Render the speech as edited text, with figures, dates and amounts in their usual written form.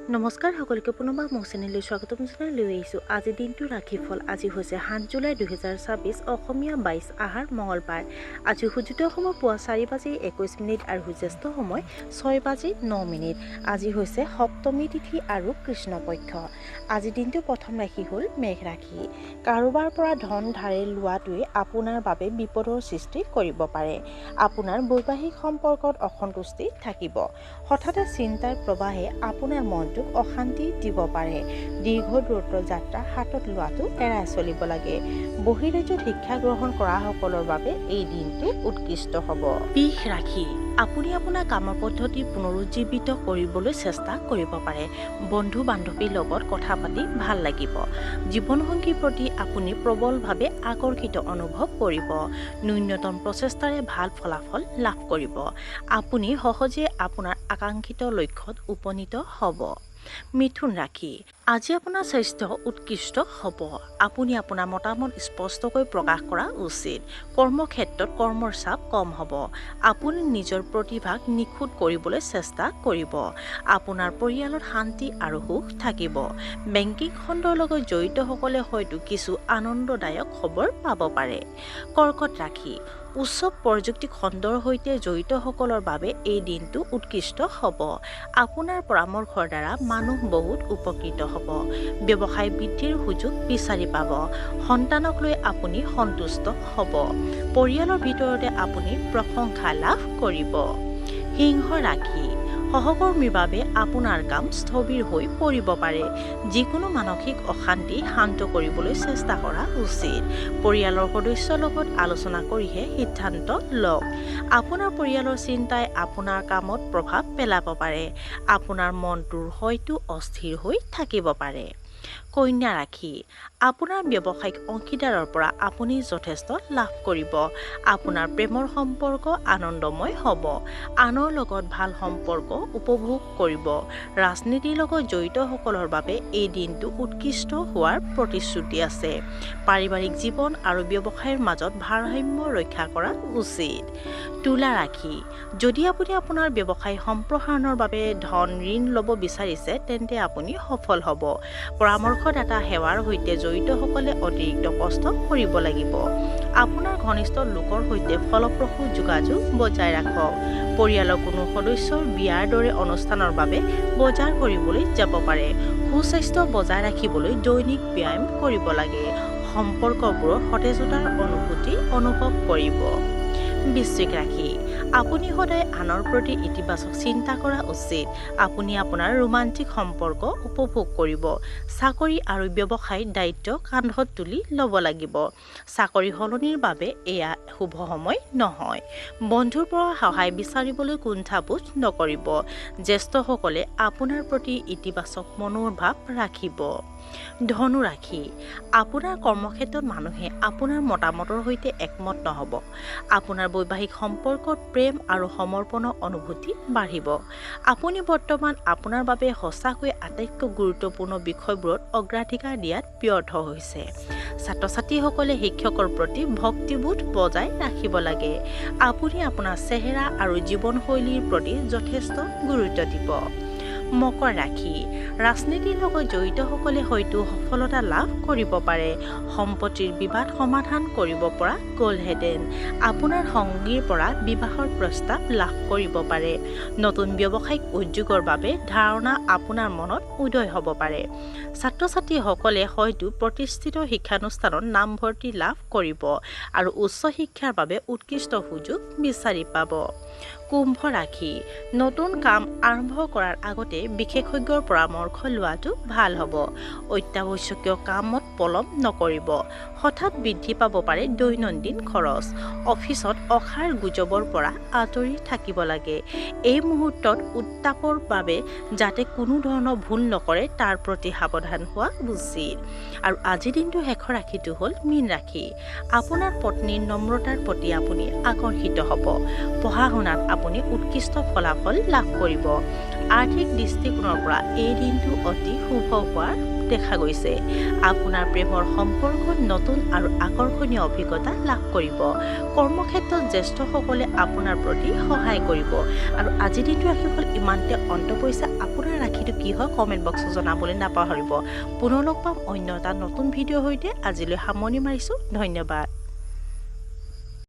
নমস্কাৰ সকলোকে পুনৰবাৰ মোৰ চেনেললৈ স্বাগতম জনাই লৈ আহিছোঁ। আজি দিনটো ৰাশিফল। আজি হৈছে ৭ জুলাই ২০২৬, অসমীয়া ২২ আহাৰ মঙলবাৰ। আজি সূৰ্যোদয় সময় পুৱা 4:21 আৰু সূৰ্যাস্ত সময় 6:09। আজি হৈছে সপ্তমী তিথি আৰু কৃষ্ণপক্ষ। আজি দিনটো প্ৰথম ৰাশি হ'ল মেঘ ৰাশি। কাৰোবাৰ পৰা ধন ধাৰে লোৱাটোৱে আপোনাৰ বাবে বিপদৰ সৃষ্টি কৰিব পাৰে। আপোনাৰ বৈবাহিক সম্পৰ্কত অসন্তুষ্টি থাকিব। হঠাতে চিন্তাৰ প্ৰবাহে আপোনাৰ মনটোক অশান্তি দিব পাৰে। দীৰ্ঘ দূৰত্বৰ যাত্ৰা হাতত লোৱাটো এৰাই চলিব লাগে। বহিৰাজ্যত শিক্ষা গ্ৰহণ কৰা সকলৰ বাবে এই দিনটো উৎকৃষ্ট হ'ব। বৃষ ৰাশি। আপুনি আপোনাৰ কামৰ পদ্ধতি পুনৰুজ্জীৱিত কৰিবলৈ চেষ্টা কৰিব পাৰে। বন্ধু বান্ধৱীৰ লগত কথা পাতি ভাল লাগিব। জীৱনসংগীৰ প্ৰতি আপুনি প্ৰবলভাৱে আকৰ্ষিত অনুভৱ কৰিব। ন্যূনতম প্ৰচেষ্টাৰে ভাল ফলাফল লাভ কৰিব। আপুনি সহজে আপোনাৰ আকাংক্ষিত লক্ষ্যত উপনীত হ'ব। মিথুন ৰাশি। আজি আপোনাৰ স্বাস্থ্য উৎকৃষ্ট হ'ব। আপুনি আপোনাৰ মতামত স্পষ্টকৈ প্ৰকাশ কৰা উচিত। কৰ্মক্ষেত্ৰত কৰ্মৰ চাপ কম হ'ব। আপুনি নিজৰ প্ৰতিভাক নিখুঁত কৰিবলৈ চেষ্টা কৰিব। আপোনাৰ পৰিয়ালত শান্তি আৰু সুখ থাকিব। বেংকিং খণ্ডৰ লগত জড়িতসকলে হয়তো কিছু আনন্দদায়ক খবৰ পাব পাৰে। কৰ্কট ৰাশি। উৎসৱ প্ৰযুক্তি খণ্ডৰ সৈতে জড়িতসকলৰ বাবে এই দিনটো উৎকৃষ্ট হ'ব। আপোনাৰ পৰামৰ্শৰ দ্বাৰা মানুহ বহুত উপকৃত হ'ব। ব্যৱসায় বৃদ্ধিৰ সুযোগ বিচাৰি পাব। সন্তানক লৈ আপুনি সন্তুষ্ট হ'ব। পৰিয়ালৰ ভিতৰতে আপুনি প্ৰশংসা লাভ কৰিব। সিংহ ৰাশি। সহকৰ্মীৰ বাবে আপোনাৰ কাম স্থবিৰ হৈ পৰিব পাৰে। যিকোনো মানসিক অশান্তি শান্ত কৰিবলৈ চেষ্টা কৰা উচিত। পৰিয়ালৰ সদস্যৰ লগত আলোচনা কৰিহে সিদ্ধান্ত লওক। আপোনাৰ পৰিয়ালৰ চিন্তাই আপোনাৰ কামত প্ৰভাৱ পেলাব পাৰে। আপোনাৰ মনটো হয়তো অস্থিৰ হৈ থাকিব পাৰে। কন্যা ৰাশি। আপোনাৰ ব্যৱসায়িক অংশীদাৰৰ পৰা আপুনি যথেষ্ট লাভ কৰিব। আপোনাৰ প্ৰেমৰ সম্পৰ্ক আনন্দময় হ'ব। আনৰ লগত ভাল সম্পৰ্ক উপভোগ কৰিব। ৰাজনীতিৰ লগত জড়িতসকলৰ বাবে এই দিনটো উৎকৃষ্ট হোৱাৰ প্ৰতিশ্ৰুতি আছে। পাৰিবাৰিক জীৱন আৰু ব্যৱসায়ৰ মাজত ভাৰসাম্য ৰক্ষা কৰা উচিত। তুলা ৰাশি। যদি আপুনি আপোনাৰ ব্যৱসায় সম্প্ৰসাৰণৰ বাবে ধন ঋণ ল'ব বিচাৰিছে তেন্তে আপুনি সফল হ'ব। পৰামৰ্শদাতা সেৱাৰ সৈতে জড়িতসকলে অতিৰিক্ত কষ্ট কৰিব লাগিব। আপোনাৰ ঘনিষ্ঠ লোকৰ সৈতে ফলপ্ৰসূ যোগাযোগ বজাই ৰাখক। পৰিয়ালৰ কোনো সদস্যৰ বিয়াৰ দৰে অনুষ্ঠানৰ বাবে বজাৰ কৰিবলৈ যাব পাৰে। সুস্বাস্থ্য বজাই ৰাখিবলৈ দৈনিক ব্যায়াম কৰিব লাগে। সম্পৰ্কবোৰৰ সতেজতাৰ অনুভূতি অনুভৱ কৰিব। বৃশ্চিক ৰাশি। আপুনি সদায় আনৰ প্ৰতি ইতিবাচক চিন্তা কৰা উচিত। আপুনি আপোনাৰ ৰোমান্টিক সম্পৰ্ক উপভোগ কৰিব। চাকৰি আৰু ব্যৱসায়িক দায়িত্ব কান্ধত তুলি ল'ব লাগিব। চাকৰি সলনিৰ বাবে এয়া শুভ সময় নহয়। বন্ধুৰ পৰা সহায় বিচাৰিবলৈ কুণ্ঠাবোধ নকৰিব। জ্যেষ্ঠসকলে আপোনাৰ প্ৰতি ইতিবাচক মনোভাৱ ৰাখিব। ধনু ৰাশি। আপোনাৰ কৰ্মক্ষেত্ৰত মানুহে আপোনাৰ মতামতৰ সৈতে একমত নহ'ব। আপোনাৰ বৈবাহিক সম্পৰ্কত প্ৰেম আৰু সমৰ্পণৰ অনুভূতি বাঢ়িব। আপুনি বৰ্তমান আপোনাৰ বাবে সঁচাকৈ আটাইতকৈ গুৰুত্বপূৰ্ণ বিষয়বোৰত অগ্ৰাধিকাৰ দিয়াত ব্যৰ্থ হৈছে। ছাত্ৰ ছাত্ৰীসকলে শিক্ষকৰ প্ৰতি ভক্তিবোধ বজাই ৰাখিব লাগে। আপুনি আপোনাৰ চেহেৰা আৰু জীৱনশৈলীৰ প্ৰতি যথেষ্ট গুৰুত্ব দিব। মকৰ ৰাশি। ৰাজনীতিৰ লগত জড়িতসকলে হয়তো সফলতা লাভ কৰিব পাৰে। সম্পত্তিৰ বিবাদ সমাধান কৰিব পৰা গ'লহেঁতেন। আপোনাৰ সংগীৰ পৰা বিবাহৰ প্ৰস্তাৱ লাভ কৰিব পাৰে। নতুন ব্যৱসায়িক উদ্যোগৰ বাবে ধাৰণা আপোনাৰ মনত উদয় হ'ব পাৰে। ছাত্ৰ ছাত্ৰীসকলে হয়তো প্ৰতিষ্ঠিত শিক্ষানুষ্ঠানত নামভৰ্তি লাভ কৰিব আৰু উচ্চ শিক্ষাৰ বাবে উৎকৃষ্ট সুযোগ বিচাৰি পাব। কুম্ভ ৰাশি। নতুন কাম আৰম্ভ কৰাৰ আগতে বিশেষজ্ঞৰ পৰামৰ্শ লোৱাটো ভাল হ'ব। অত্যাৱশ্যকীয় কামত পলম নকৰিব। হঠাৎ বৃদ্ধি পাব পাৰে দৈনন্দিন খৰচ। অফিচত অসাৰ গুজবৰ পৰা আঁতৰি থাকিব লাগে। এই মুহূৰ্তত উত্তাপৰ বাবে যাতে কোনো ধৰণৰ ভুল নকৰে তাৰ প্ৰতি সাৱধান হোৱা উচিত। আৰু আজিৰ দিনটো শেষৰ ৰাশিটো হ'ল মীন ৰাশি। আপোনাৰ পত্নীৰ নম্ৰতাৰ প্ৰতি আপুনি আকৰ্ষিত হ'ব। পঢ়া শুনাত আপুনি উৎকৃষ্ট ফলাফল লাভ কৰিব। আৰ্থিক দৃষ্টিকোণৰ পৰা এই দিনটো অতি শুভ হোৱাৰ দেখা গৈছে। আপোনাৰ প্ৰেমৰ সম্পৰ্কত নতুন আৰু আকৰ্ষণীয় অভিজ্ঞতা লাভ কৰিব। কৰ্মক্ষেত্ৰত জ্যেষ্ঠসকলে আপোনাৰ প্ৰতি সহায় কৰিব। আৰু আজিৰ দিনটো ৰাশিফল ইমানতে অন্ত পৰিছে। আপোনাৰ ৰাখিটো কি হয় কমেণ্ট বক্সত জনাবলৈ নাপাহৰিব পুনৰ লগ পাম অন্য এটা নতুন ভিডিঅ'ৰ সৈতে আজিলৈ সামৰণি মাৰিছোঁ ধন্যবাদ